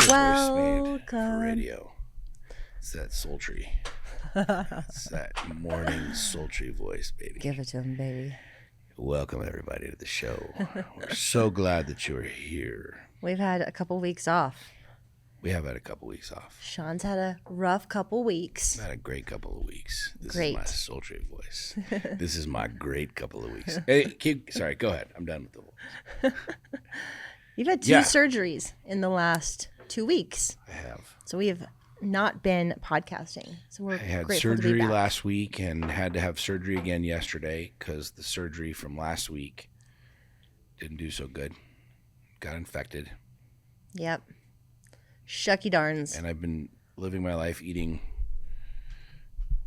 voice made for radio. It's that sultry. It's that morning sultry voice, baby. Give it to him, baby. Welcome, everybody, to the show. We're so glad that you are here. We've had a couple weeks off. We have had a couple weeks off. Sean's had a rough couple weeks. Had a great couple of weeks. This Great. is my sultry voice. This is my great couple of weeks. Hey, sorry, go ahead. I'm done with the voice. You've had two surgeries in the last 2 weeks. I have. So we have not been podcasting. So we're I had grateful to be surgery back. last week and had to have surgery again yesterday because the surgery from last week didn't do so good. Got infected. Yep. Shucky darns. And I've been living my life eating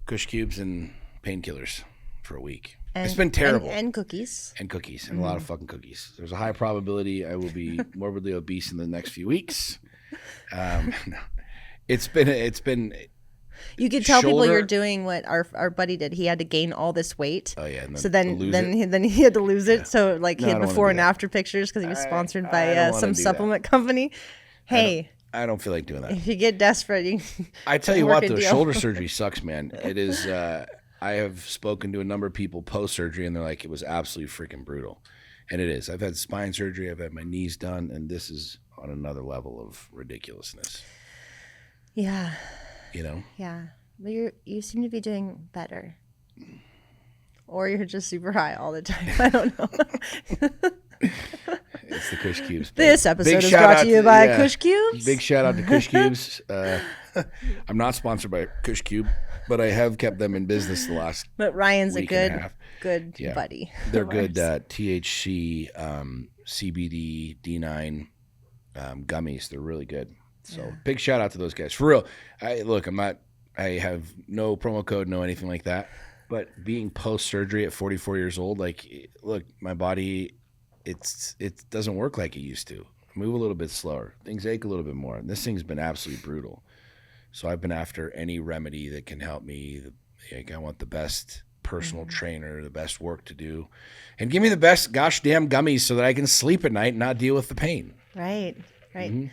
Kush cubes and painkillers for a week. It's been terrible. And cookies. And cookies. And a lot of fucking cookies. There's a high probability I will be morbidly obese in the next few weeks. No. It's been. You could tell people you're doing what our buddy did. He had to gain all this weight. Oh yeah. And then he had to lose it. So like he had before and after pictures because he was sponsored by some supplement company. Hey. I don't feel like doing that. If you get desperate, I tell you what, though, shoulder surgery sucks, man. It is. I have spoken to a number of people post surgery, and they're like, it was absolutely freaking brutal, and it is. I've had spine surgery, I've had my knees done, and this is on another level of ridiculousness. Yeah. You know. Yeah, but you seem to be doing better, or you're just super high all the time. I don't know. It's the Kush Cubes. This episode is brought to you by Kush Cubes. Big shout out to Kush Cubes. I'm not sponsored by Kush Cube, but I have kept them in business the last But Ryan's week a good buddy. They're good THC, CBD, D9 gummies. They're really good. So big shout out to those guys. For real. I have no promo code, no anything like that. But being post-surgery at 44 years old, like, look, my body... It doesn't work like it used to. I move a little bit slower. Things ache a little bit more. And this thing's been absolutely brutal. So I've been after any remedy that can help me. I want the best personal trainer, the best work to do, and give me the best gosh damn gummies so that I can sleep at night and not deal with the pain. Right. Mm-hmm.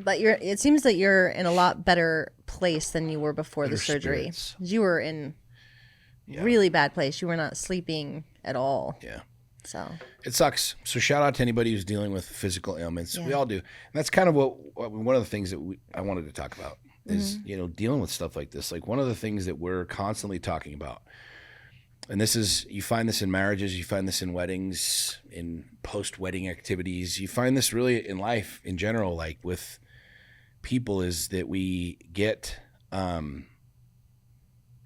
But it seems that you're in a lot better place than you were before the surgery. Spirits. You were in really bad place. You were not sleeping at all. Yeah. So it sucks. So shout out to anybody who's dealing with physical ailments. Yeah. We all do. And that's kind of one of the things that I wanted to talk about is, dealing with stuff like this. Like one of the things that we're constantly talking about, and this is, you find this in marriages, you find this in weddings, in post-wedding activities, you find this really in life in general, like with people, is that we get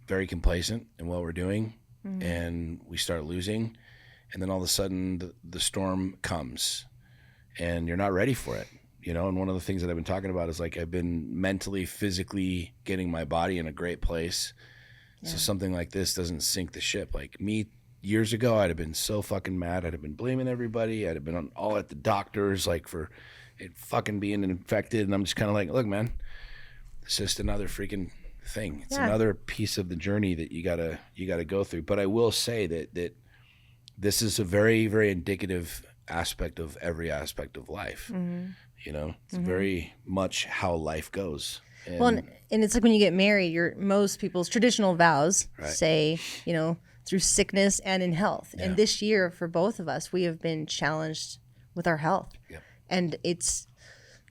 very complacent in what we're doing and we start losing. And then all of a sudden the storm comes and you're not ready for it, And one of the things that I've been talking about is like I've been mentally, physically getting my body in a great place. Yeah. So something like this doesn't sink the ship. Like me years ago, I'd have been so fucking mad. I'd have been blaming everybody. I'd have been all at the doctors, like for it fucking being infected. And I'm just kind of like, look, man, it's just another freaking thing. It's another piece of the journey that you gotta go through. But I will say that this is a very, very indicative aspect of every aspect of life. It's very much how life goes. And it's like when you get married, most people's traditional vows say, through sickness and in health. Yeah. And this year for both of us, we have been challenged with our health. Yeah. And it's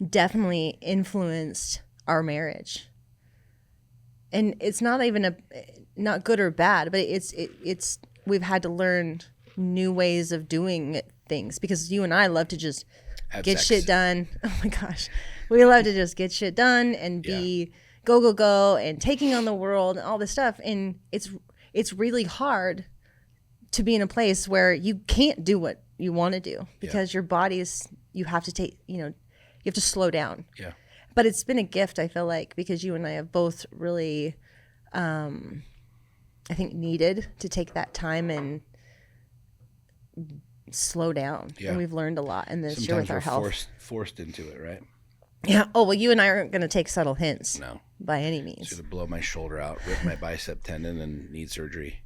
definitely influenced our marriage. And it's not even not good or bad, but it's we've had to learn new ways of doing things because you and I love to just get shit done. Oh my gosh. We love to just get shit done and be go and taking on the world and all this stuff. And it's really hard to be in a place where you can't do what you want to do because your body's, you have to you have to slow down. Yeah. But it's been a gift, I feel like, because you and I have both really, I think, needed to take that time and slow down. Yeah. And we've learned a lot in this year with our health. Forced into it, right? Yeah. Oh, well, you and I aren't going to take subtle hints. No. By any means. Should have blown my shoulder out, rip my bicep tendon, and need surgery.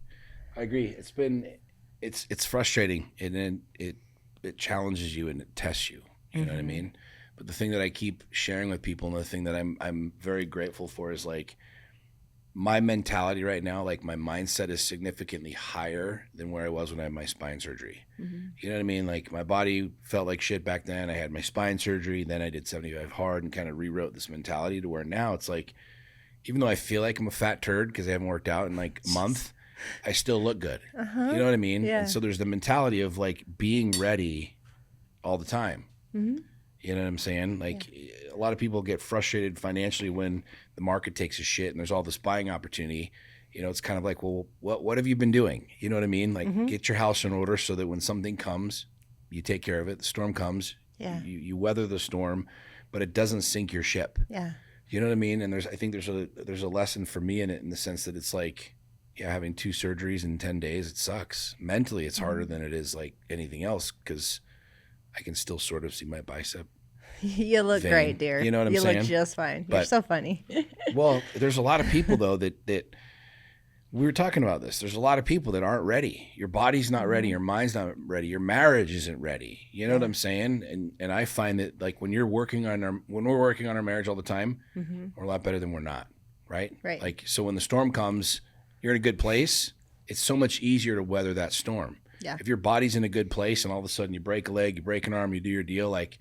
I agree. It's frustrating, and then it challenges you and it tests you. You know what I mean? But the thing that I keep sharing with people, and the thing that I'm very grateful for, is like my mentality right now, like my mindset is significantly higher than where I was when I had my spine surgery. Mm-hmm. You know what I mean? Like my body felt like shit back then. I had my spine surgery, then I did 75 hard and kind of rewrote this mentality to where now it's like, even though I feel like I'm a fat turd because I haven't worked out in like a month, I still look good. Uh-huh. You know what I mean? Yeah. And so there's the mentality of like being ready all the time. Mm-hmm. You know what I'm saying? Like a lot of people get frustrated financially when the market takes a shit and there's all this buying opportunity. You know, it's kind of like, well, what have you been doing? You know what I mean? Like get your house in order so that when something comes, you take care of it. The storm comes, you weather the storm, but it doesn't sink your ship. Yeah. You know what I mean? And I think there's a lesson for me in it, in the sense that it's like, having 2 surgeries in 10 days, it sucks. Mentally, it's harder than it is like anything else, because I can still sort of see my bicep. You look vein. Great, dear. You know what I'm saying? You look just fine. You're so funny. Well, there's a lot of people though that we were talking about this. There's a lot of people that aren't ready. Your body's not ready. Your mind's not ready. Your marriage isn't ready. You know what I'm saying? And I find that like when we're working on our marriage all the time, we're a lot better than we're not. Right? Right. Like, so when the storm comes, you're in a good place. It's so much easier to weather that storm. Yeah. If your body's in a good place and all of a sudden you break a leg, you break an arm, you do your deal, like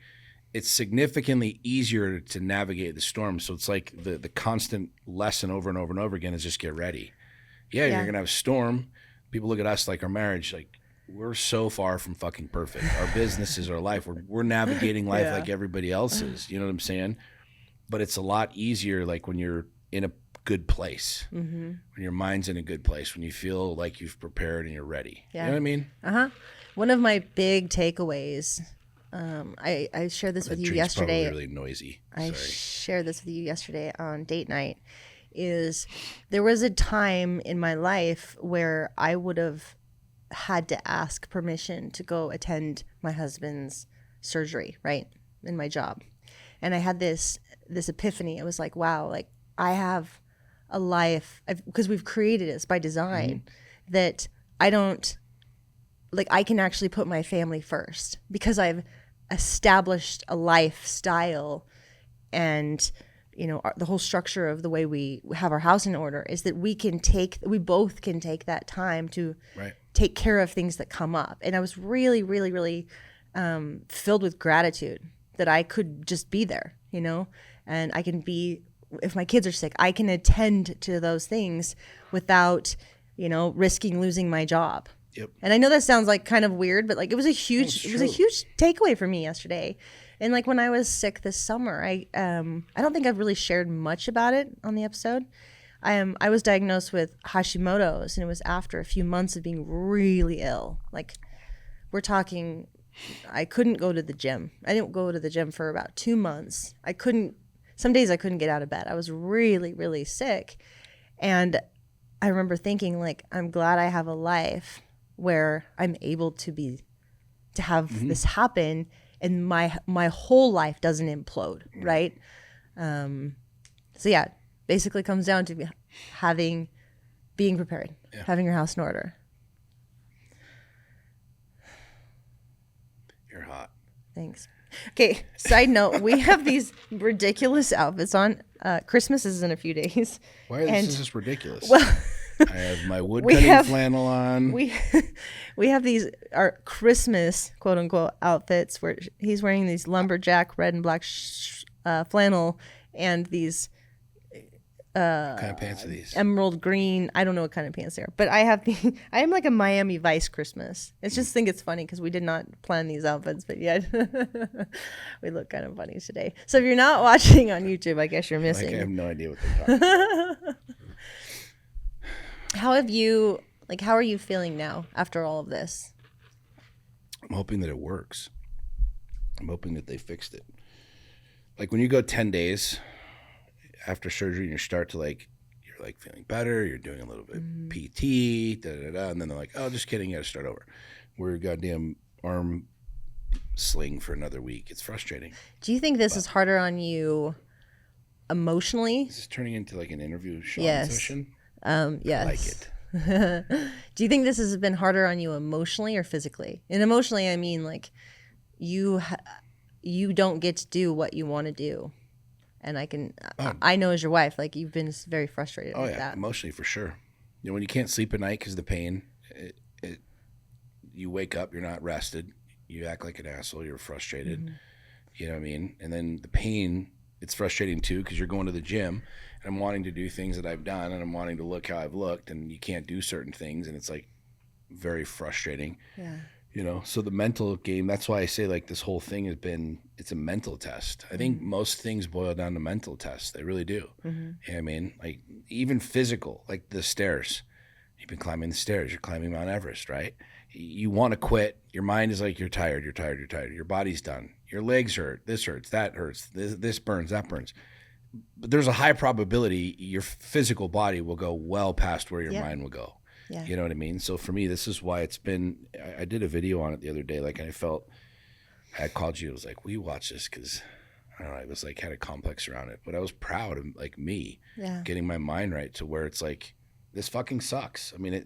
it's significantly easier to navigate the storm. So it's like the constant lesson over and over and over again is just get ready. Yeah, you're going to have a storm. People look at us like our marriage, like we're so far from fucking perfect. Our businesses, our life, we're navigating life like everybody else is. You know what I'm saying? But it's a lot easier like when you're in a good place, when your mind's in a good place, when you feel like you've prepared and you're ready. Yeah. You know what I mean? Uh-huh. One of my big takeaways, I shared this with you yesterday. Probably really noisy. I shared this with you yesterday on date night, is there was a time in my life where I would have had to ask permission to go attend my husband's surgery, right, in my job. And I had this epiphany. I was like, wow, like I have a life, because we've created this by design, that I don't, like I can actually put my family first because I've established a lifestyle, and you know the whole structure of the way we have our house in order is that we both can take that time to take care of things that come up. And I was really, really, really filled with gratitude that I could just be there, you know, and I can be, if my kids are sick, I can attend to those things without, you know, risking losing my job. Yep. And I know that sounds like kind of weird, but like it was a huge takeaway for me yesterday. And like when I was sick this summer, I don't think I've really shared much about it on the episode. I was diagnosed with Hashimoto's, and it was after a few months of being really ill. Like we're talking, I couldn't go to the gym. I didn't go to the gym for about 2 months. Some days I couldn't get out of bed. I was really, really sick. And I remember thinking like, I'm glad I have a life where I'm able to have this happen, and my whole life doesn't implode, right? So yeah, basically comes down to being prepared, having your house in order. You're hot. Thanks. Okay, side note, we have these ridiculous outfits on. Christmas is in a few days. Why is this ridiculous? Well, I have my woodcutting flannel on. We have these our Christmas quote unquote outfits where he's wearing these lumberjack red and black flannel and these what kind of pants are these? Emerald green. I don't know what kind of pants they are, but I am like a Miami Vice Christmas. I just think it's funny because we did not plan these outfits, but yet we look kind of funny today. So if you're not watching on YouTube, I guess you're missing. I have no idea what they're talking about. How are you feeling now after all of this? I'm hoping that it works. I'm hoping that they fixed it. Like when you go 10 days after surgery and you start to you're like feeling better, you're doing a little bit PT, and then they're like, oh, just kidding, you got to start over. We're goddamn arm sling for another week. It's frustrating. Do you think this is harder on you emotionally? Is this turning into like an interview Sean session? Yes. I like it. Do you think this has been harder on you emotionally or physically? And emotionally, I mean like you you don't get to do what you want to do. And I know as your wife, like you've been very frustrated with that. Emotionally for sure. You know, when you can't sleep at night because of the pain, you wake up, you're not rested, you act like an asshole, you're frustrated. Mm-hmm. You know what I mean? And then the pain, it's frustrating too because you're going to the gym and I'm wanting to do things that I've done and I'm wanting to look how I've looked and you can't do certain things and it's like very frustrating. Yeah. You know, so the mental game, that's why I say like this whole thing it's a mental test. I think most things boil down to mental tests. They really do. Mm-hmm. You know what I mean? Like even physical, like the stairs. You've been climbing the stairs. You're climbing Mount Everest, right? You want to quit. Your mind is like, you're tired. Your body's done. Your legs hurt. This hurts. That hurts. This burns. That burns. But there's a high probability your physical body will go well past where your mind will go. Yeah. You know what I mean? So for me, this is why it's been, I did a video on it the other day. Like I called you. I was like, will you watch this? Cause I don't know. I was like, had a complex around it, but I was proud of like me getting my mind right to where it's like, this fucking sucks. I mean,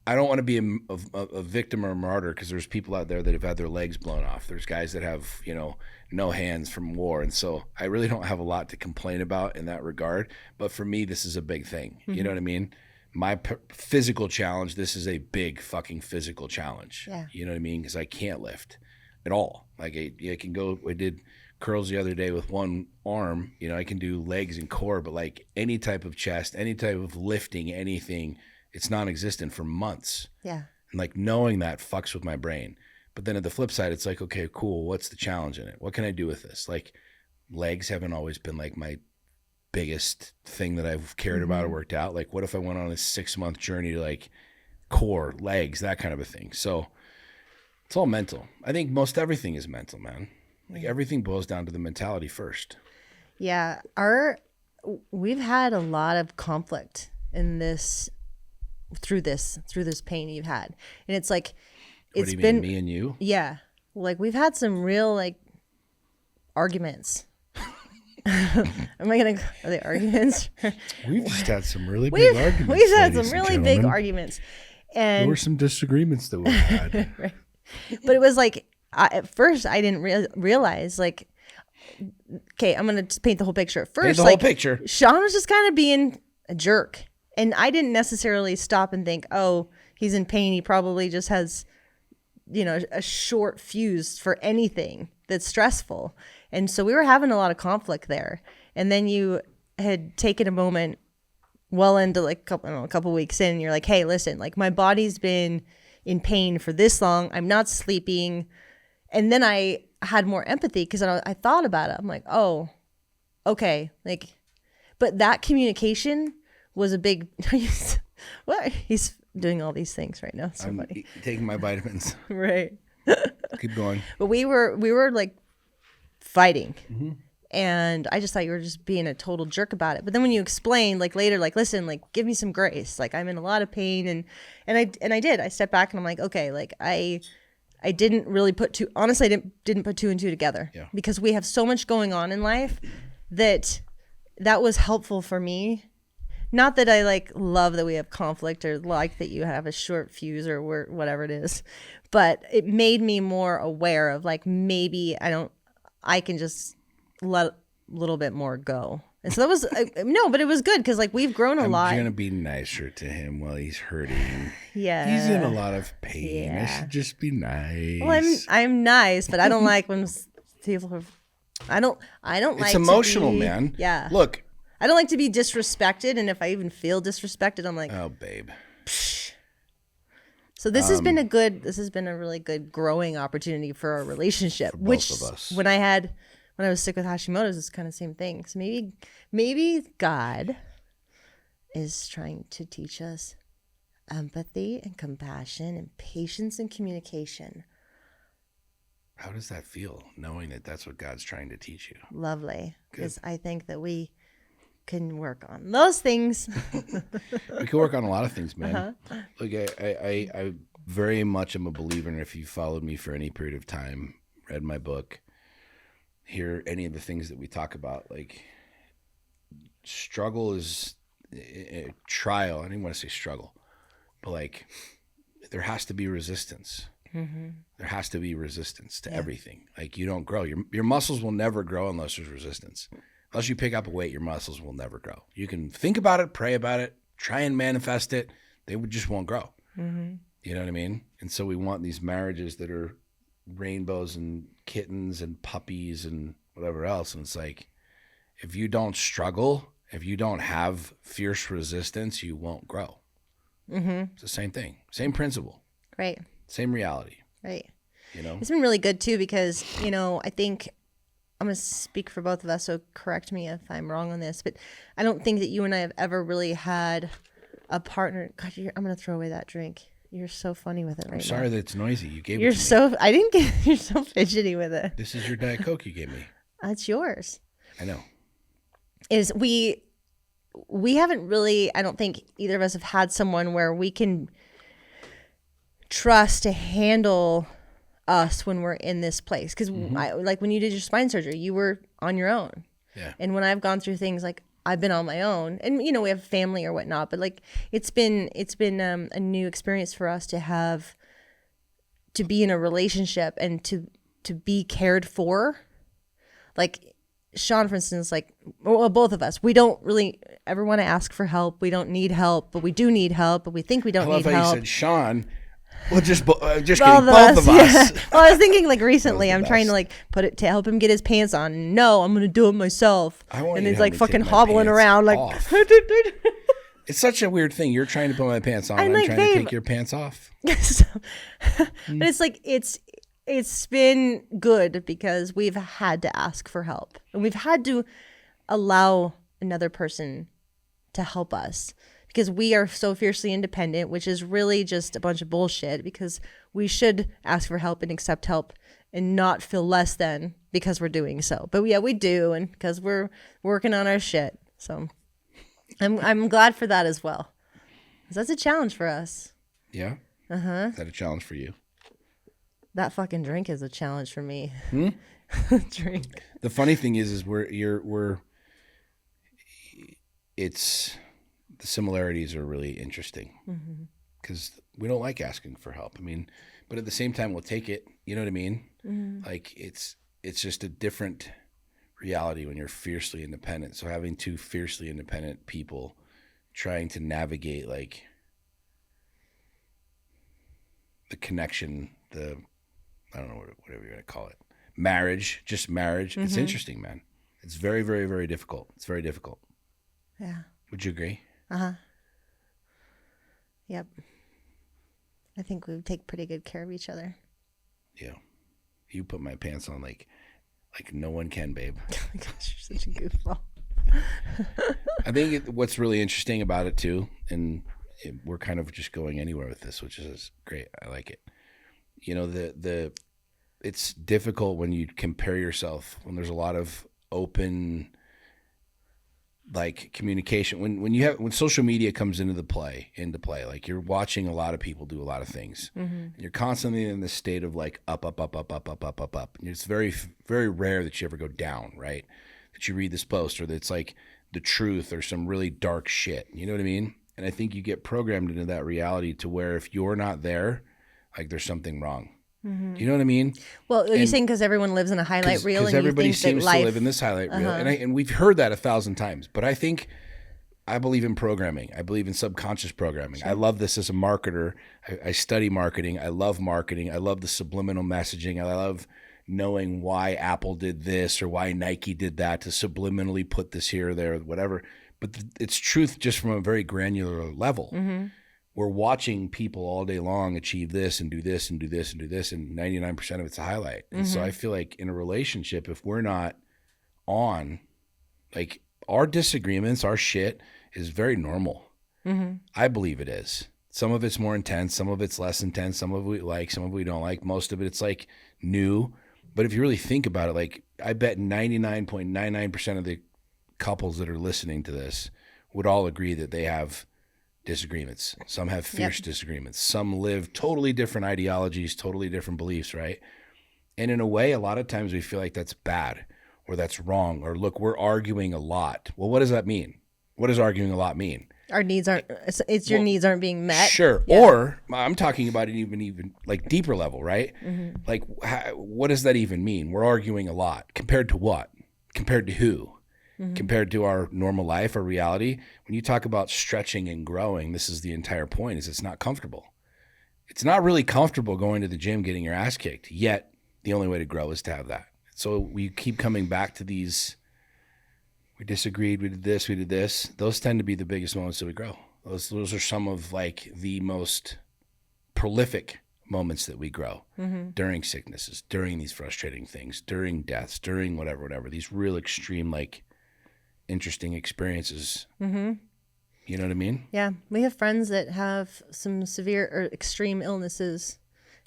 I don't want to be a victim or a martyr because there's people out there that have had their legs blown off. There's guys that have, you know, no hands from war. And so I really don't have a lot to complain about in that regard. But for me, this is a big thing. Mm-hmm. You know what I mean? My physical challenge, this is a big fucking physical challenge. Yeah. You know what I mean? Because I can't lift at all. Like I can go, I did curls the other day with one arm. You know, I can do legs and core, but like any type of chest, any type of lifting, anything, it's non-existent for months. Yeah. And like knowing that fucks with my brain. But then at the flip side, it's like, okay, cool. What's the challenge in it? What can I do with this? Like legs haven't always been like my biggest thing that I've cared about or worked out. Like what if I went on a 6-month journey to like core, legs, that kind of a thing. So it's all mental. I think most everything is mental, man. Like everything boils down to the mentality first. Yeah. We've had a lot of conflict in this, through this pain you've had. And it's like, what do you mean, me and you? Yeah. Like we've had some real like arguments. Are they arguments? We've just had some really big arguments. We've had some really big arguments. And there were some disagreements that we had. Right. But it was like, at first I didn't realize like, okay, I'm going to paint the whole picture. At first, paint the whole picture. Sean was just kind of being a jerk. And I didn't necessarily stop and think, oh, he's in pain. He probably just has, you know, a short fuse for anything that's stressful. And so we were having a lot of conflict there. And then you had taken a moment well into like a couple weeks in, and you're like, hey, listen, like my body's been in pain for this long. I'm not sleeping. And then I had more empathy because I thought about it. I'm like, oh, okay. Like, but that communication was a big, what? He's doing all these things right now. It's so funny. Taking my vitamins. Right. Keep going. But we were like fighting. Mm-hmm. And I just thought you were just being a total jerk about it. But then when you explained like later, like, listen, like give me some grace. Like I'm in a lot of pain. And I did. I stepped back and I'm like, okay, like I didn't really honestly, I didn't put two and two together. Yeah. Because we have so much going on in life that was helpful for me. Not that I like love that we have conflict or like that you have a short fuse or whatever it is, but it made me more aware of like, maybe I can just let a little bit more go. And so that was, no, but it was good because like we've grown a lot. I'm going to be nicer to him while he's hurting. Yeah. He's in a lot of pain. Yeah. I should just be nice. Well, I'm nice, but I don't like when people have, I don't like it's emotional, man. Yeah. Look. I don't like to be disrespected. And if I even feel disrespected, I'm like, oh, babe. Psh. So this has been a really good growing opportunity for our relationship, for both of us. When I was sick with Hashimoto's, it's kind of the same thing. So maybe God is trying to teach us empathy and compassion and patience and communication. How does that feel, knowing that that's what God's trying to teach you? Lovely. Because I think that we can work on those things. We can work on a lot of things, man. Uh-huh. Look, I very much am a believer, and if you followed me for any period of time, read my book, hear any of the things that we talk about, like struggle is trial. I didn't want to say struggle, but like there has to be resistance. There has to be resistance to everything. Like you don't grow. Your muscles will never grow unless there's resistance. Unless you pick up a weight, your muscles will never grow. You can think about it, pray about it, try and manifest it. They just won't grow. You know what I mean? And so we want these marriages that are rainbows and kittens and puppies and whatever else. And it's like, if you don't struggle, if you don't have fierce resistance, you won't grow. It's the same thing, same principle, Right. same reality. Right. You know, It's been really good too because, I think I'm going to speak for both of us, so correct me if I'm wrong on this, but I don't think that you and I have ever really had a partner. God, I'm going to throw away that drink. You're so funny with it right now. I'm sorry that it's noisy. You gave You're it to me. I didn't get, you're so fidgety with it. This is your Diet Coke you gave me. That's yours. I know. Is we haven't really, I don't think either of us have had someone where we can trust to handle us when we're in this place. Because like when you did your spine surgery, you were on your own. Yeah. And when I've gone through things like I've been on my own, and we have family or whatnot, but like it's been a new experience for us to be in a relationship and to be cared for. Like Sean, for instance, both of us, we don't really ever want to ask for help. We don't need help, but we do need help, but we think we don't need help. I love how you said Sean. Well, just kidding, both of us. Yeah. Well, I was thinking recently, I'm trying to put it to help him get his pants on. No, I'm going to do it myself. And he's fucking hobbling around It's such a weird thing. You're trying to put my pants on. I'm trying to take your pants off. But it's been good because we've had to ask for help and we've had to allow another person to help us. Because we are so fiercely independent, which is really just a bunch of bullshit because we should ask for help and accept help and not feel less than because we're doing so. But yeah, we do, and because we're working on our shit. So I'm glad for that as well. Because that's a challenge for us. Yeah? Uh-huh. Is that a challenge for you? That fucking drink is a challenge for me. Drink. The funny thing is the similarities are really interesting because we don't like asking for help. I mean, but at the same time, we'll take it. You know what I mean? Like it's just a different reality when you're fiercely independent. So having two fiercely independent people trying to navigate the connection, I don't know, whatever you're going to call it, marriage, It's interesting, man. It's very, very, very difficult. It's very difficult. Yeah. Would you agree? Uh-huh. Yep. I think we take pretty good care of each other. Yeah. You put my pants on like no one can, babe. Oh my gosh, you're such a goofball. I think what's really interesting about it too, and we're kind of just going anywhere with this, which is great. I like it. It's difficult when you compare yourself, when there's a lot of open communication, when social media comes into play, like you're watching a lot of people do a lot of things. And you're constantly in this state of up. And it's very, very rare that you ever go down, right? That you read this post or that's the truth or some really dark shit. You know what I mean? And I think you get programmed into that reality to where if you're not there, there's something wrong. You know what I mean? Well, are you saying because everyone lives in a highlight reel and everybody you think seems to live in this highlight reel, and we've heard that 1,000 times. But I believe in programming. I believe in subconscious programming. Sure. I love this as a marketer. I study marketing. I love marketing. I love the subliminal messaging. I love knowing why Apple did this or why Nike did that to subliminally put this here or there, or whatever. But it's truth just from a very granular level. We're watching people all day long achieve this and do this and do this and do this, and 99% of it's a highlight. And so I feel like in a relationship, if we're not on, our disagreements, our shit is very normal. I believe it is. Some of it's more intense, some of it's less intense, some of it we like, some of it we don't like. Most of it, it's new. But if you really think about it, I bet 99.99% of the couples that are listening to this would all agree that they have disagreements. Some have fierce disagreements. Some live totally different ideologies, totally different beliefs, right? And in a way, a lot of times we feel like that's bad or that's wrong or look, we're arguing a lot. Well, what does that mean? What does arguing a lot mean? our needs aren't, it's your needs aren't being met. Sure. Yeah. Or I'm talking about an even like deeper level, right? Mm-hmm. Like, what does that even mean? We're arguing a lot. Compared to what? Compared to who? Mm-hmm. Compared to our normal life or reality? When you talk about stretching and growing, this is the entire point, is it's not comfortable. It's not really comfortable going to the gym, getting your ass kicked, yet the only way to grow is to have that. So we keep coming back to these, we disagreed, we did this. Those tend to be the biggest moments that we grow. Those are some of like the most prolific moments that we grow during sicknesses, during these frustrating things, during deaths, during whatever, these real extreme, like interesting experiences. Mm-hmm. You know what I mean? Yeah. We have friends that have some severe or extreme illnesses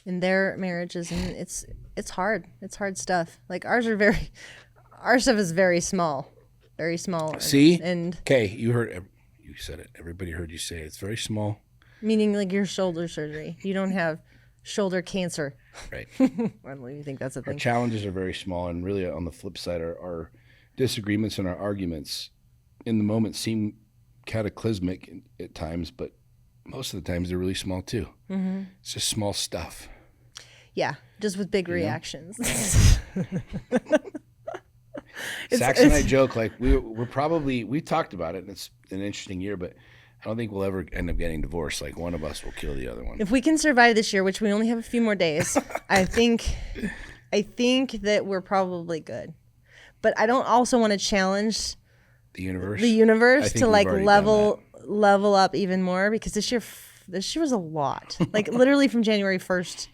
in their marriages, and it's hard. It's hard stuff. Like our stuff is very small. Very small. See? And okay, you said it. Everybody heard you say it. It's very small. Meaning like your shoulder surgery. You don't have shoulder cancer. Right. I don't even think that's a thing. Our challenges are very small, and really on the flip side, our disagreements and our arguments in the moment seem cataclysmic at times, but most of the times they're really small too. Mm-hmm. It's just small stuff. Yeah, just with big reactions. Sax and I joke, like we talked about it, and it's an interesting year, but I don't think we'll ever end up getting divorced. Like one of us will kill the other one. If we can survive this year, which we only have a few more days, I think that we're probably good. But I don't also want to challenge the universe to like level up even more, because this year was a lot. Like literally from January 1st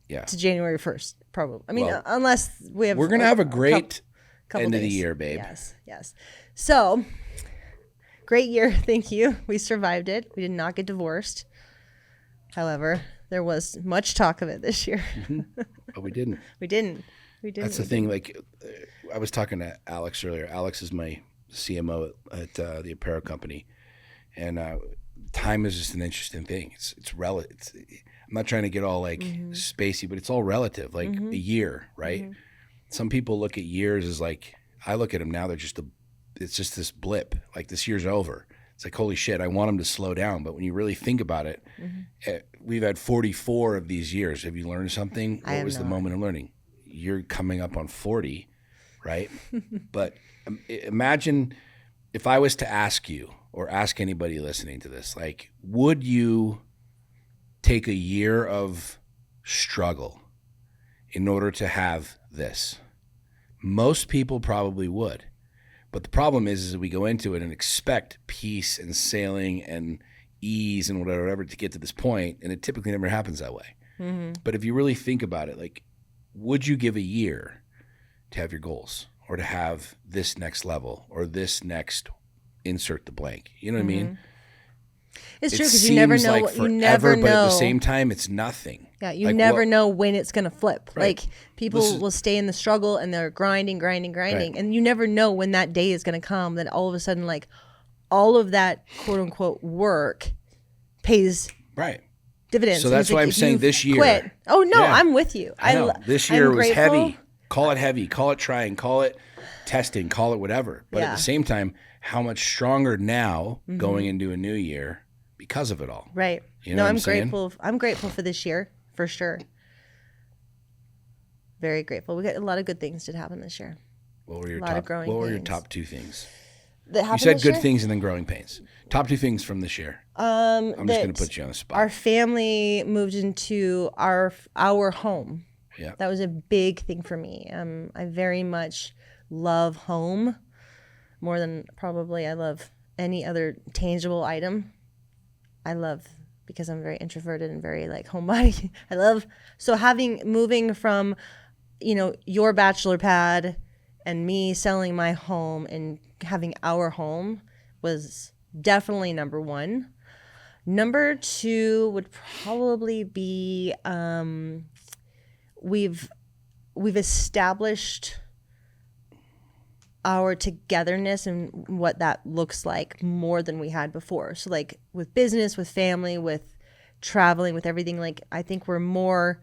to January 1st, probably. I mean, unless we're going to have a great end of the year, babe. Yes. So, great year. Thank you. We survived it. We did not get divorced. However, there was much talk of it this year. But we didn't. We didn't. That's the thing. Like, I was talking to Alex earlier. Alex is my CMO at the apparel company, and time is just an interesting thing. It's relative. I'm not trying to get all like spacey, but it's all relative. Like a year, right? Mm-hmm. Some people look at years as like, I look at them now. It's just this blip. Like this year's over. It's like, holy shit, I want them to slow down. But when you really think about it, we've had 44 of these years. Have you learned something? What was the moment of learning? You're coming up on 40, right? But imagine if I was to ask you, or ask anybody listening to this, like, would you take a year of struggle in order to have this? Most people probably would. But the problem is we go into it and expect peace and sailing and ease and whatever to get to this point, and it typically never happens that way. Mm-hmm. But if you really think about it, like, would you give a year to have your goals, or to have this next level, or this next insert the blank? You know what I mean? It's true, because you never know. Like forever, but at the same time, it's nothing. Yeah, you never know when it's going to flip. Right. Like people will stay in the struggle and they're grinding, right. And you never know when that day is going to come that all of a sudden, like, all of that quote unquote work pays dividends. So that's why I'm saying this year. Quit. Oh no, I'm with you. I know. This year was heavy. Call it heavy. Call it trying. Call it testing. Call it whatever. But at the same time, how much stronger now going into a new year because of it all. Right. You know, I'm grateful. I'm grateful for this year, for sure. Very grateful. We got a lot of good things that happened this year. What were your top two things? You said good things and then growing pains. Top two things from this year. I'm just going to put you on the spot. Our family moved into our home. Yeah. That was a big thing for me. I very much love home more than probably I love any other tangible item. I love, because I'm very introverted and very like homebody. Moving from, your bachelor pad and me selling my home and having our home was definitely number one. Number two would probably be we've established our togetherness and what that looks like more than we had before. So like with business, with family, with traveling, with everything, like I think we're more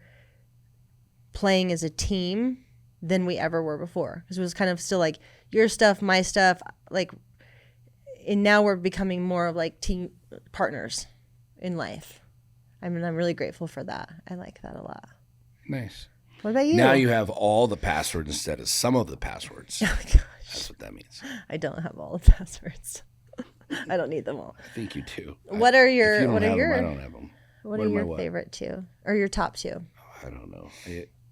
playing as a team than we ever were before. Because it was kind of still like your stuff, my stuff. Like and now we're becoming more of like team partners in life. I mean, I'm really grateful for that. I like that a lot. Nice. What about you? Now you have all the passwords instead of some of the passwords. Oh my gosh. That's what that means. I don't have all the passwords. I don't need them all. I think you do. What are your? If you don't What are have your? them, I don't have them. What are your favorite two, or your top two? I don't know.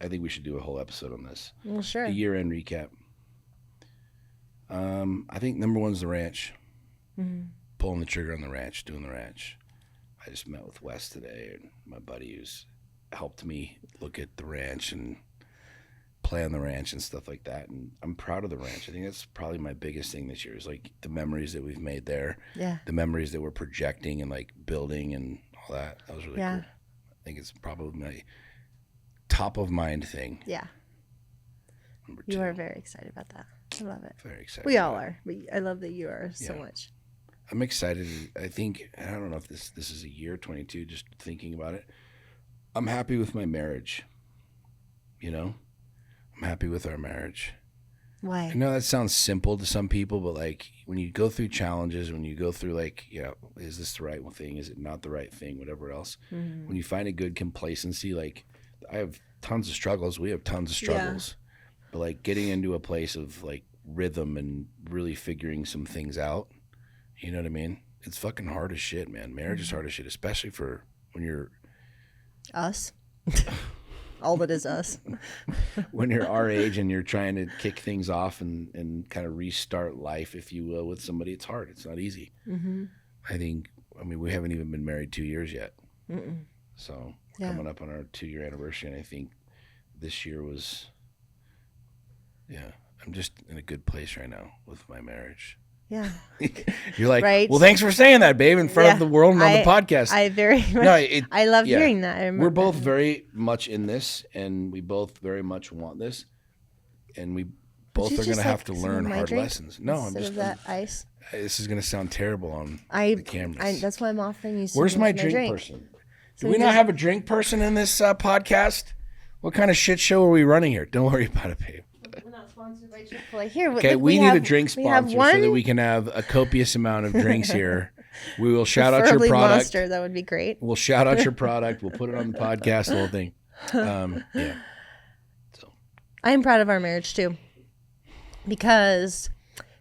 I think we should do a whole episode on this. Well, sure. A year-end recap. I think number one's the ranch. Mm-hmm. Pulling the trigger on the ranch, doing the ranch. I just met with Wes today, and my buddy who's helped me look at the ranch and plan the ranch and stuff like that. And I'm proud of the ranch. I think that's probably my biggest thing this year is like the memories that we've made there. Yeah. The memories that we're projecting and like building and all that. That was really cool. I think it's probably my top of mind thing. Yeah. Number two. You are very excited about that. I love it. Very excited. We all are. But I love that you are so much. I'm excited. I think, I don't know if this is a year 22, just thinking about it. I'm happy with my marriage. You know? I'm happy with our marriage. Why? I know that sounds simple to some people, but like when you go through challenges, when you go through like, is this the right thing? Is it not the right thing? Whatever else. Mm-hmm. When you find a good complacency, like I have tons of struggles. We have tons of struggles. Yeah. But like getting into a place of like rhythm and really figuring some things out, you know what I mean? It's fucking hard as shit, man. Marriage is hard as shit, especially for when you're... Us. All that is us. When you're our age and you're trying to kick things off and kind of restart life, if you will, with somebody, it's hard. It's not easy. Mm-hmm. I mean, we haven't even been married 2 years yet. Mm-mm. So coming up on our 2-year anniversary, and I think this year was, I'm just in a good place right now with my marriage. Yeah. You're like, right? Well, thanks for saying that, babe, in front of the world and on the podcast. I love hearing that. We're both very much in this, and we both very much want this, and we both are going to have to learn hard lessons. No, I'm just that ice. This is going to sound terrible on the cameras. That's why I'm offering you. Where's my drink person? Do we not have a drink person in this podcast? What kind of shit show are we running here? Don't worry about it, babe. We're not sponsored by Chick-fil-A. Here, okay, we need a drink sponsor so that we can have a copious amount of drinks here. We will shout out your product. Monster, that would be great. We'll shout out your product. We'll put it on the podcast, the whole thing. So I'm proud of our marriage too, because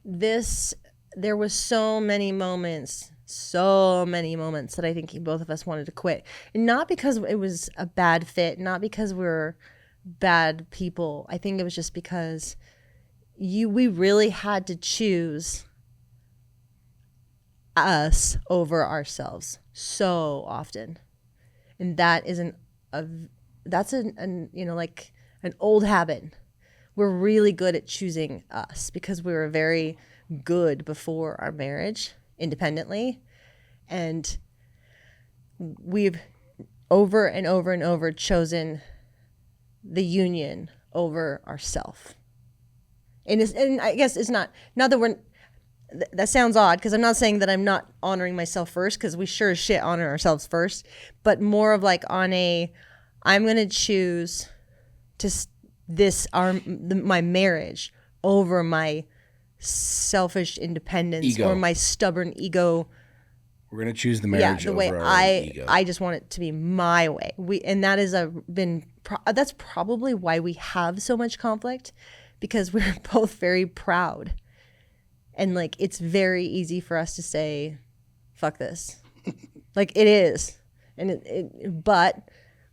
there was so many moments that I think both of us wanted to quit, and not because it was a bad fit, not because we're bad people. I think it was just because we really had to choose us over ourselves so often, and that isn't that's an like an old habit. We're really good at choosing us because we were very good before our marriage independently, and we've over and over and over chosen the union over ourself. And I guess it's not that that sounds odd, because I'm not saying that I'm not honoring myself first, because we sure as shit honor ourselves first, but more of like I'm going to choose my marriage over my selfish independence ego. Or my stubborn ego. We're going to choose the marriage over our ego. I just want it to be my way. And that is that's probably why we have so much conflict, because we're both very proud. And like, it's very easy for us to say, fuck this. Like it is. But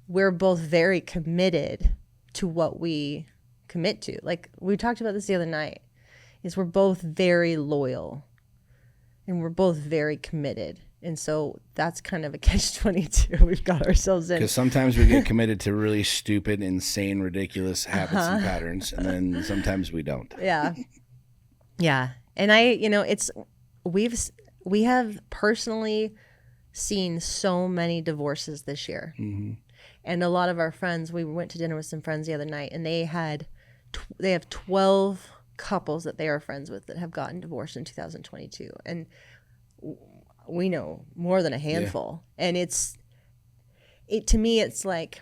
we're both very committed to what we commit to. Like we talked about this the other night, is we're both very loyal and we're both very committed. And so that's kind of a catch-22 we've got ourselves in. Because sometimes we get committed to really stupid, insane, ridiculous habits and patterns, and then sometimes we don't. Yeah. Yeah. And we have personally seen so many divorces this year. Mm-hmm. And a lot of our friends, we went to dinner with some friends the other night, and they have 12 couples that they are friends with that have gotten divorced in 2022. And we know more than a handful. Yeah. And to me, it's like,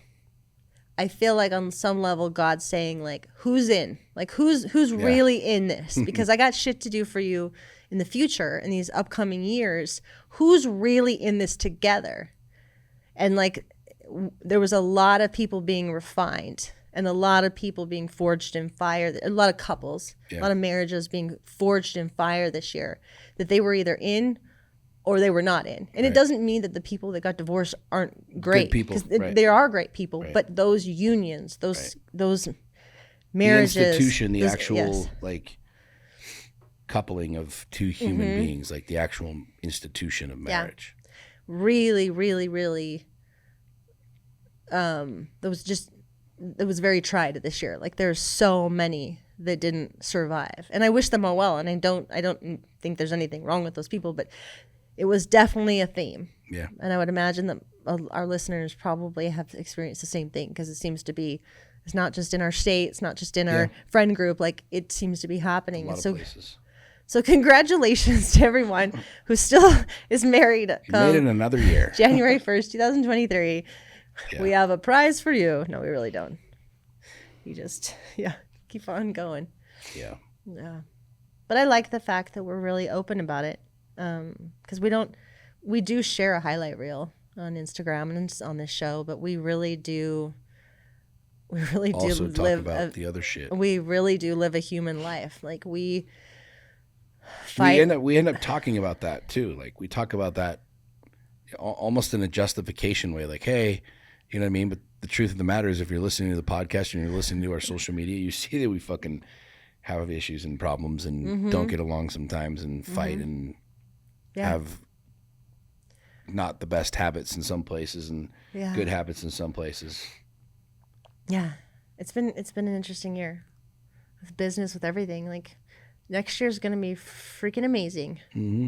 I feel like on some level God's saying like, who's in? Like who's really in this? Because I got shit to do for you in the future, in these upcoming years. Who's really in this together? And like there was a lot of people being refined and a lot of people being forged in fire, a lot of couples, a lot of marriages being forged in fire this year, that they were either in or they were not in. And it doesn't mean that the people that got divorced aren't great. Good people. There are great people, but those unions, those marriages. The institution, the actual like coupling of two human beings, like the actual institution of marriage. Really, really, really, it was very tried this year. Like there's so many that didn't survive. And I wish them all well. And I don't think there's anything wrong with those people, but it was definitely a theme. Yeah. And I would imagine that our listeners probably have experienced the same thing, because it seems to be, it's not just in our state, it's not just in our friend group, like it seems to be happening. A lot of places. So congratulations to everyone who still is married. You made it another year. January 1st, 2023. Yeah. We have a prize for you. No, we really don't. You just, keep on going. Yeah. But I like the fact that we're really open about it. Because we do share a highlight reel on Instagram and on this show, but we really do also talk about the other shit. We really do live a human life. Like we end up talking about that too. Like we talk about that almost in a justification way. Like, hey, you know what I mean? But the truth of the matter is, if you're listening to the podcast and you're listening to our social media, you see that we fucking have issues and problems and don't get along sometimes and fight and have not the best habits in some places and good habits in some places. Yeah. It's been an interesting year with business, with everything. Like next year's going to be freaking amazing. Mm-hmm.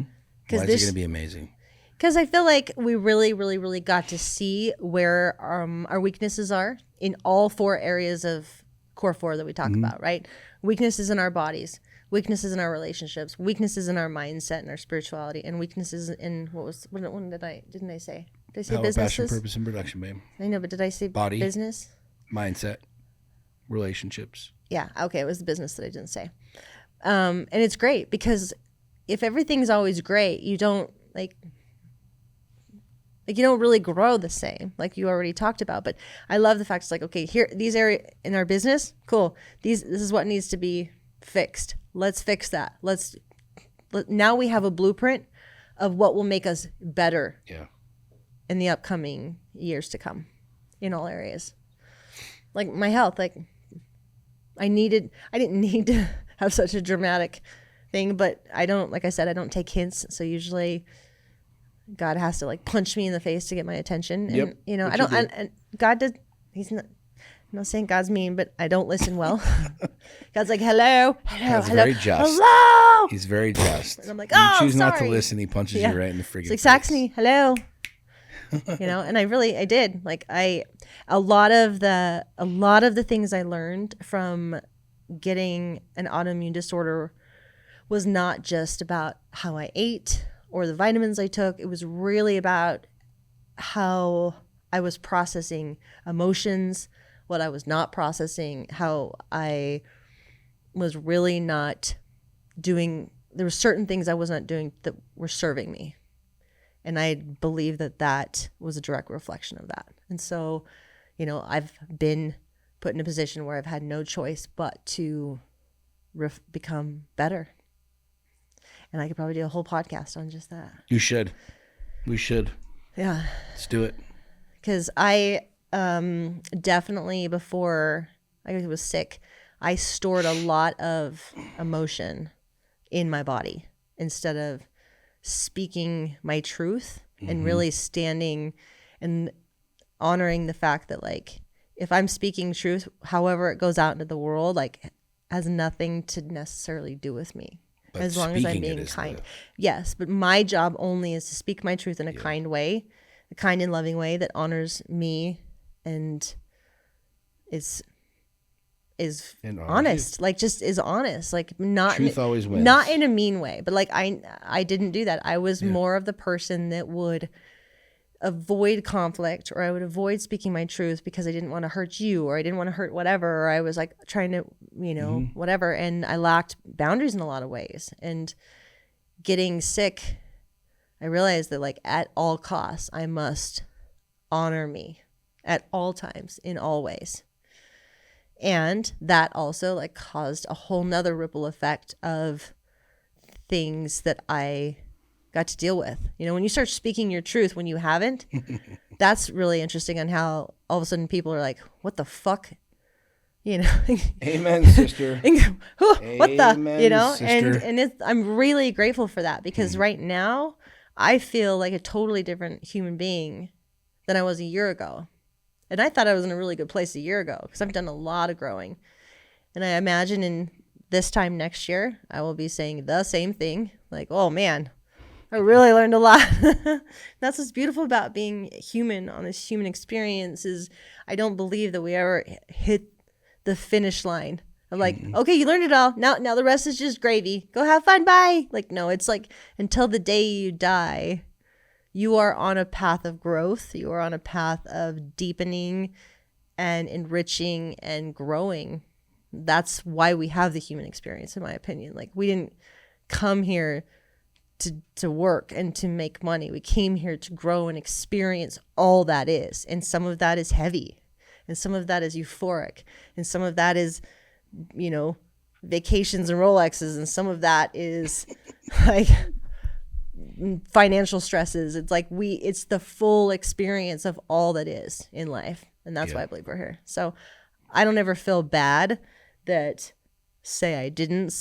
Why is it going to be amazing? Because I feel like we really, really, really got to see where our weaknesses are in all 4 areas of core 4 that we talk about, right? Weaknesses in our bodies, weaknesses in our relationships, weaknesses in our mindset and our spirituality, and weaknesses in didn't I say? Did I say Power, businesses? Passion, purpose, and production, babe. I know, but did I say body, business? Mindset, relationships. Yeah, okay, it was the business that I didn't say. And it's great because if everything's always great, you don't you don't really grow the same, like you already talked about. But I love the fact it's like, okay, here, these areas in our business, cool. This is what needs to be fixed. Let's fix that. Now we have a blueprint of what will make us better in the upcoming years to come in all areas. Like my health, like I didn't need to have such a dramatic thing, but I don't take hints. So usually God has to like punch me in the face to get my attention. And, and God does, I'm not saying God's mean, but I don't listen well. God's like, hello. God's very just. Hello. He's very just. And I'm like, you choose sorry. not to listen, he punches you right in the friggin' It's like, face. Saxony, hello. And I did. Like a lot of the things I learned from getting an autoimmune disorder was not just about how I ate or the vitamins I took. It was really about how I was processing emotions, what I was not processing, how I was really not doing. There were certain things I was not doing that were serving me. And I believe that was a direct reflection of that. And so, I've been put in a position where I've had no choice but to become better. And I could probably do a whole podcast on just that. You should. We should. Yeah. Let's do it. Because I definitely, before I was sick, I stored a lot of emotion in my body instead of speaking my truth and really standing and honoring the fact that, like, if I'm speaking truth, however it goes out into the world, like, has nothing to necessarily do with me. But as long as I'm being kind. Yes, but my job only is to speak my truth in a kind way, a kind and loving way that honors me and is honest, like just is honest, like not truth always wins. Not in a mean way, but like I didn't do that. I was more of the person that would avoid conflict, or I would avoid speaking my truth because I didn't want to hurt you, or I didn't want to hurt whatever, or I was like trying to, whatever. And I lacked boundaries in a lot of ways. And getting sick, I realized that like at all costs, I must honor me at all times, in all ways. And that also like caused a whole nother ripple effect of things that I got to deal with. When you start speaking your truth when you haven't, that's really interesting on how all of a sudden people are like, what the fuck? Amen, sister. What the, sister. and I'm really grateful for that, because right now I feel like a totally different human being than I was a year ago. And I thought I was in a really good place a year ago, because I've done a lot of growing. And I imagine in this time next year, I will be saying the same thing. Like, oh man, I really learned a lot. That's what's beautiful about being human on this human experience, is I don't believe that we ever hit the finish line. I'm like, okay, you learned it all. Now the rest is just gravy. Go have fun. Bye. Like, no, it's like until the day you die, you are on a path of growth. You are on a path of deepening and enriching and growing. That's why we have the human experience, in my opinion. Like, we didn't come here to work and to make money. We came here to grow and experience all that is. And some of that is heavy. And some of that is euphoric. And some of that is, vacations and Rolexes. And some of that is like financial stresses. It's like it's the full experience of all that is in life. And that's why I believe we're here. So I don't ever feel bad that, say, I didn't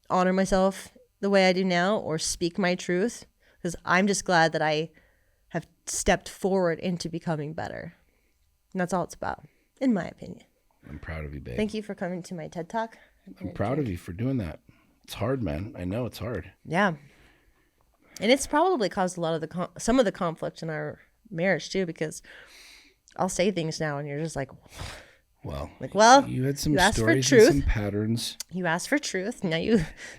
honor myself the way I do now or speak my truth, because I'm just glad that I have stepped forward into becoming better. And that's all it's about, in my opinion. I'm proud of you, babe. Thank you for coming to my TED Talk. I'm proud of you for doing that. It's hard, man. I know it's hard. Yeah. And it's probably caused a lot of some of the conflict in our marriage too, because I'll say things now and you're just like, well, you had some asked stories for truth. And some patterns. You asked for truth. Now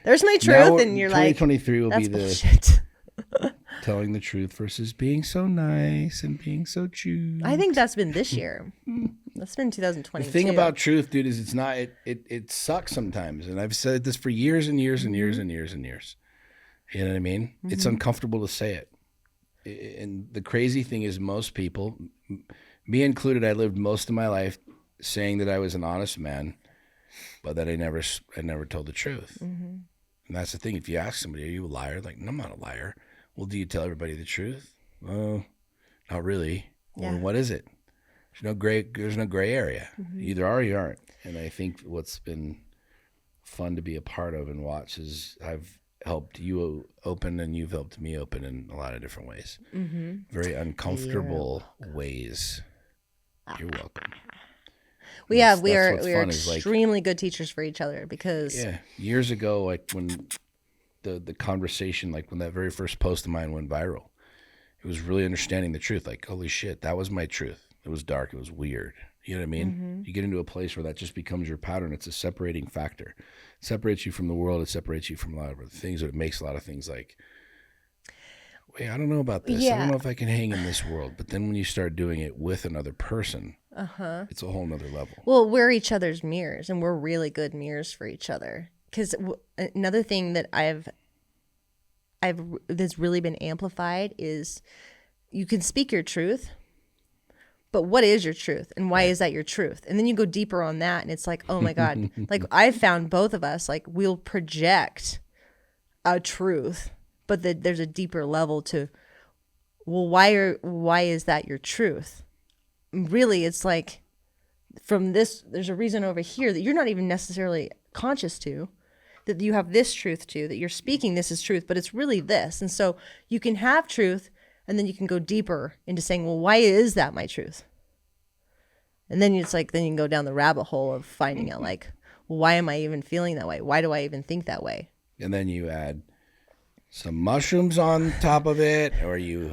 there's my truth, and you're 2023 like, will be the bullshit. telling the truth versus being so nice and being so cute. I think that's been this year. That's been 2022. The thing about truth, dude, is it's not. It sucks sometimes, and I've said this for years and years and years and years and years. You know what I mean? Mm-hmm. It's uncomfortable to say it. And the crazy thing is, most people, me included, I lived most of my life saying that I was an honest man, but that I never told the truth. Mm-hmm. And that's the thing. If you ask somebody, are you a liar? Like, no, I'm not a liar. Well, do you tell everybody the truth? Well, not really. Yeah. Well, what is it? There's no gray area. Mm-hmm. You either are or you aren't. And I think what's been fun to be a part of and watch is I've helped you open and you've helped me open in a lot of different ways. Mm-hmm. Very uncomfortable ways. You're welcome. We are extremely good teachers for each other, because years ago, like when the conversation, like when that very first post of mine went viral, it was really understanding the truth. Like, holy shit, that was my truth. It was dark. It was weird. You know what I mean? Mm-hmm. You get into a place where that just becomes your pattern. It's a separating factor. It separates you from the world. It separates you from a lot of other things. It makes a lot of things like, wait, I don't know about this. I don't know if I can hang in this world. But then when you start doing it with another person, it's a whole nother level. Well, we're each other's mirrors, and we're really good mirrors for each other. Because another thing that that's really been amplified is you can speak your truth, but what is your truth, and why is that your truth? And then you go deeper on that, and it's like, oh my God. Like, I've found both of us, like, we'll project a truth, but there's a deeper level to, well, why is that your truth? Really, it's like, from this, there's a reason over here that you're not even necessarily conscious to, that you have this truth to, that you're speaking this is truth, but it's really this. And so you can have truth, and then you can go deeper into saying, well, why is that my truth? And then it's like, then you can go down the rabbit hole of finding out, like, well, why am I even feeling that way? Why do I even think that way? And then you add some mushrooms on top of it, or you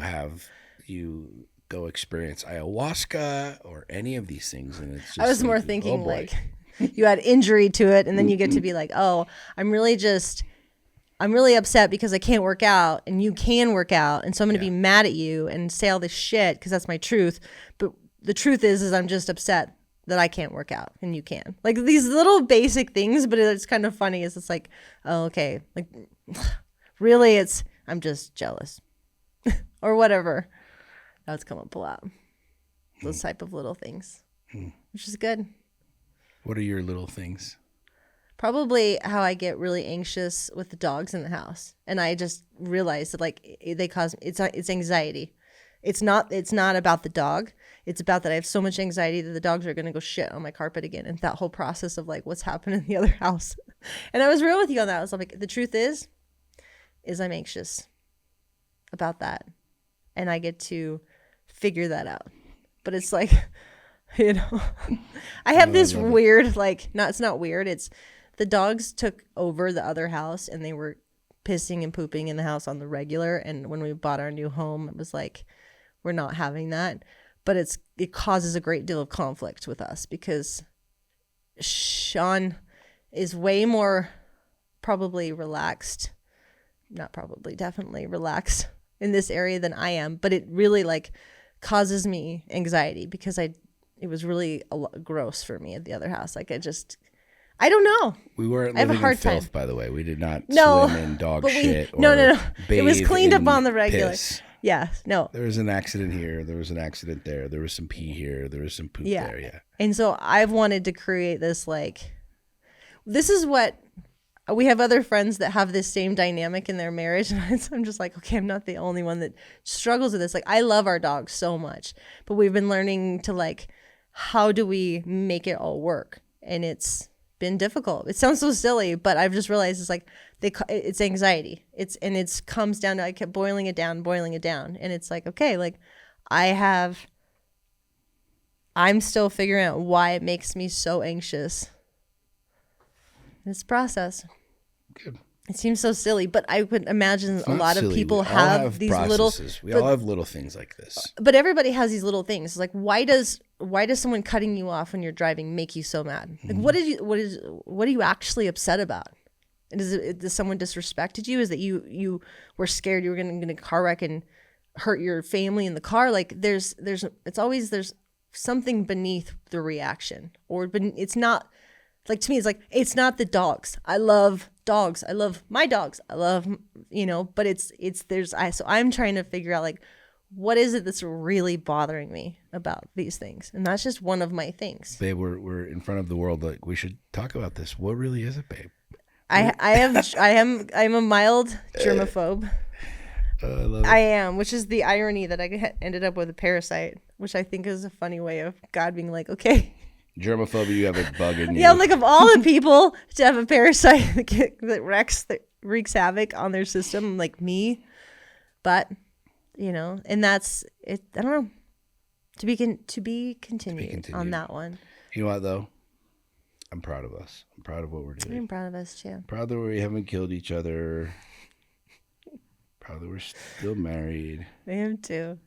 go experience ayahuasca or any of these things. And it's just, I was more thinking like you add injury to it, and then you get to be like, oh, I'm really just I'm really upset because I can't work out and you can work out. And so I'm going to be mad at you and say all this shit because that's my truth. But the truth is I'm just upset that I can't work out and you can. Like these little basic things, but it's kind of funny. It's like, oh, okay. Like really I'm just jealous or whatever. That's come up a lot. Those type of little things, which is good. What are your little things? Probably how I get really anxious with the dogs in the house, and I just realized that like they cause it's anxiety. It's not about the dog. It's about that I have so much anxiety that the dogs are gonna go shit on my carpet again, and that whole process of like what's happened in the other house. And I was real with you on that. I was like, the truth is I'm anxious about that, and I get to figure that out. But it's like, you know, I have this weird like it's not weird. It's the dogs took over the other house and they were pissing and pooping in the house on the regular. And when we bought our new home, it was like, we're not having that. But it causes a great deal of conflict with us because Sean is way more probably relaxed, not probably, definitely relaxed in this area than I am. But it really like causes me anxiety because it was really gross for me at the other house. Like I don't know. We weren't I have a living hard in filth, time. by the way. We did not swim in dog shit. No. It was cleaned up on the regular. Piss. Yeah, no. There was an accident here. There was an accident there. There was some pee here. There was some poop there. Yeah. And so I've wanted to create this like, this is what we have other friends that have this same dynamic in their marriage. And I'm just like, okay, I'm not the only one that struggles with this. Like I love our dogs so much, but we've been learning to like, how do we make it all work? And it's been difficult. It sounds so silly, but I've just realized it's like it's anxiety. It comes down to I kept boiling it down, and it's like okay, like I'm still figuring out why it makes me so anxious. It's a process. Good. It seems so silly, but I would imagine a lot of people we have these processes. little. We all have little things like this. But everybody has these little things. Like why does someone cutting you off when you're driving make you so mad? Like what are you actually upset about? And does someone disrespected you? Is that you were scared you were going to get a car wreck and hurt your family in the car? Like there's something beneath the reaction, or it's not. Like to me, it's like it's not the dogs. I love dogs. I love my dogs. I love but so I'm trying to figure out like what is it that's really bothering me about these things, and that's just one of my things. Babe, we're in front of the world. Like we should talk about this. What really is it, babe? I'm a mild germaphobe. I am, which is the irony that I ended up with a parasite, which I think is a funny way of God being like, okay. Germophobia, you have a bug in you. Yeah, like of all the people to have a parasite that wreaks havoc on their system, like me. But, and that's it. I don't know. To be continued on that one. You know what, though? I'm proud of us. I'm proud of what we're doing. I'm proud of us, too. Proud that we haven't killed each other. Proud that we're still married. I am, too.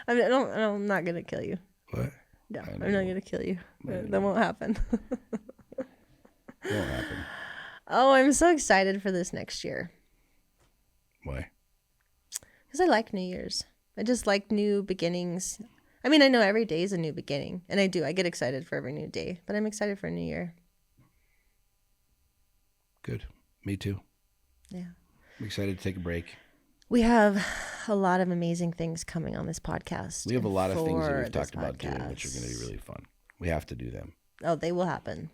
I'm not going to kill you. What? No, I'm not going to kill you. That won't happen. It won't happen. Oh, I'm so excited for this next year. Why? Because I like New Year's. I just like new beginnings. I mean, I know every day is a new beginning. And I do. I get excited for every new day. But I'm excited for a new year. Good. Me too. Yeah. I'm excited to take a break. We have a lot of amazing things coming on this podcast. We have a lot of things that we've talked about doing, which are going to be really fun. We have to do them. Oh, they will happen.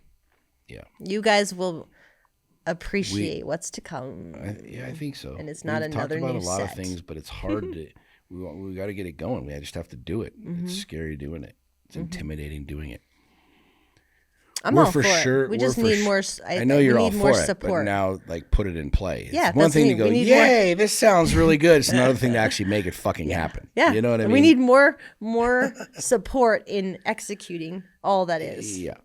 Yeah. You guys will appreciate what's to come. I think so. And it's not another new set. We've talked about a lot of things, but it's hard to. We got to get it going. We just have to do it. Mm-hmm. It's scary doing it. It's intimidating doing it. I'm all for it. We just need more. I know you're all for it, support. but now put it in play. It's yeah, one thing to go, yay, this sounds really good. It's another thing to actually make it fucking happen. Yeah, you know what I mean. We need more support in executing all that is. Yeah.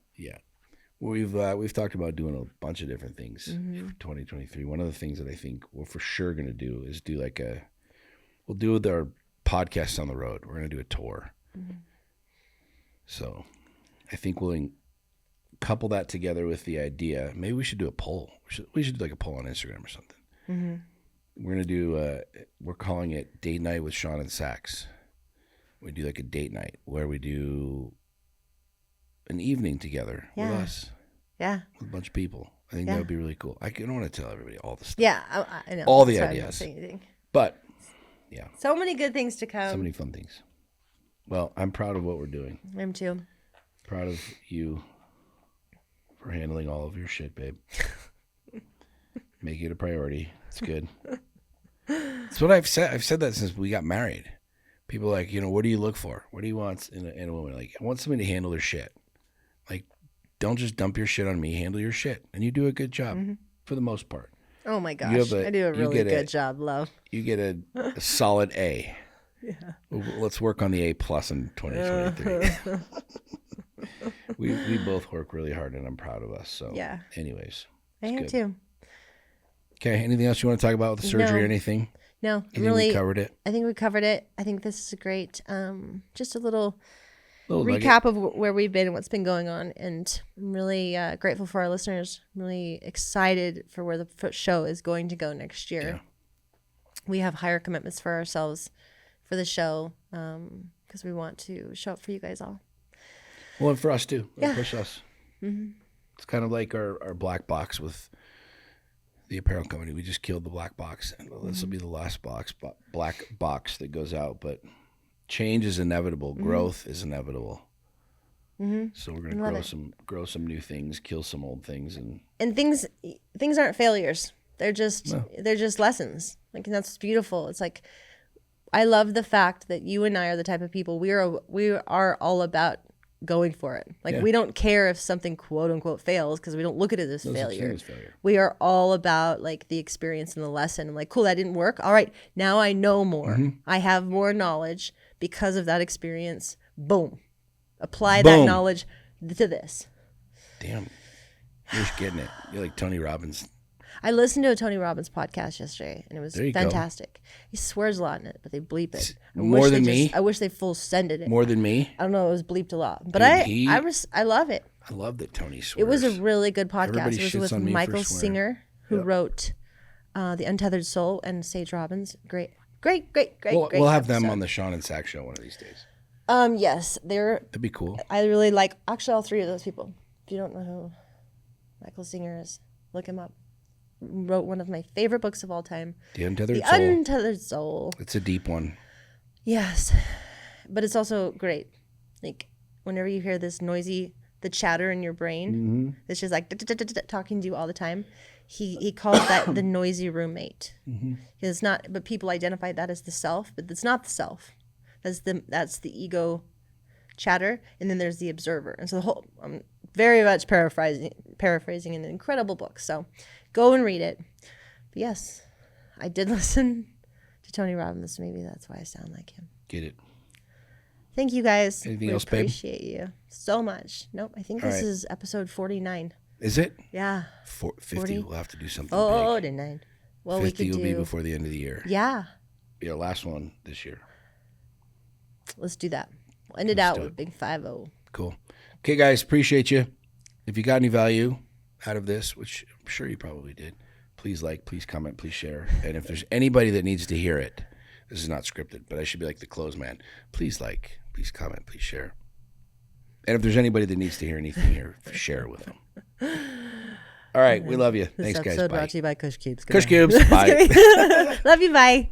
We've talked about doing a bunch of different things for 2023. One of the things that I think we're for sure going to do is do we'll do with our podcast on the road. We're going to do a tour. Mm-hmm. So I think we'll couple that together with the idea, maybe we should do a poll. We should do like a poll on Instagram or something. Mm-hmm. We're going to do, we're calling it Date Night with Sean and Sax. We do like a date night where we do an evening together with us. Yeah. With a bunch of people. I think that would be really cool. I don't want to tell everybody all the stuff. Yeah, I know. All the ideas. But, yeah. So many good things to come. So many fun things. Well, I'm proud of what we're doing. I'm too. Proud of you for handling all of your shit, babe. Make it a priority. It's good. That's what I've said. I've said that since we got married. People are like, what do you look for? What do you want in a woman? Like, I want somebody to handle their shit. Like, don't just dump your shit on me. Handle your shit. And you do a good job for the most part. Oh, my gosh. I do a really good job, love. You get a solid A. Yeah. Let's work on the A plus in 2023. We both work really hard, and I'm proud of us. So, anyways. I am too. Okay. Anything else you want to talk about with the surgery or anything? No, we covered it. I think we covered it. I think this is a great, just a little recap of where we've been and what's been going on. And I'm really grateful for our listeners. I'm really excited for where the show is going to go next year. Yeah. We have higher commitments for ourselves for the show because we want to show up for you guys all. Well, and for us too. Push us. Mm-hmm. It's kind of like our black box with the apparel company. We just killed the black box, and this will be the last black box that goes out. But change is inevitable. Growth is inevitable. Mm-hmm. So we're gonna grow some new things, kill some old things, and things aren't failures. They're just lessons. Like, and that's beautiful. It's like, I love the fact that you and I are the type of people we are all about going for it. Like, we don't care if something quote unquote fails because we don't look at it as failure. We are all about like the experience and the lesson. I'm like, cool, that didn't work. All right, now I know more. Mm-hmm. I have more knowledge because of that experience. Boom. Apply that knowledge to this. Damn. You're just getting it. You're like Tony Robbins. I listened to a Tony Robbins podcast yesterday, and it was fantastic. He swears a lot in it, but they bleep it. More than me? I wish they full sended it. More than me? I don't know. It was bleeped a lot. But I love it. I love that Tony swears. It was a really good podcast. Everybody it was with Michael Singer, who wrote The Untethered Soul, and Sage Robbins. Great. We'll have them on the Sean and Sax show one of these days. Yes. That'd be cool. I really like, actually, all three of those people. If you don't know who Michael Singer is, look him up. Wrote one of my favorite books of all time. The Untethered Soul. Untethered Soul. It's a deep one. Yes. But it's also great. Like, whenever you hear this noisy, the chatter in your brain, it's just like talking to you all the time. He calls that the noisy roommate. It's not, but people identify that as the self, but it's not the self. That's the ego chatter, and then there's the observer. And so the whole, I'm very much paraphrasing an incredible book. So go and read it. But yes, I did listen to Tony Robbins. Maybe that's why I sound like him. Get it. Thank you guys. Anything else, babe? Appreciate you so much. Nope, I think this is episode 49. Is it? Yeah. 50. We'll have to do something big. 49. Well, 50 will be before the end of the year. Yeah. Be our last one this year. Let's do that. We'll end it out with big 5-0. Cool. Okay, guys, appreciate you. If you got any value out of this, which I'm sure you probably did, please like, please comment, please share. And if there's anybody that needs to hear it, this is not scripted, but I should be like the close man. Please like, please comment, please share. And if there's anybody that needs to hear anything here, share it with them. All right, we love you. Thanks, guys. Bye. Brought to you by Kush Cubes. Kush Cubes. Bye. Love you. Bye.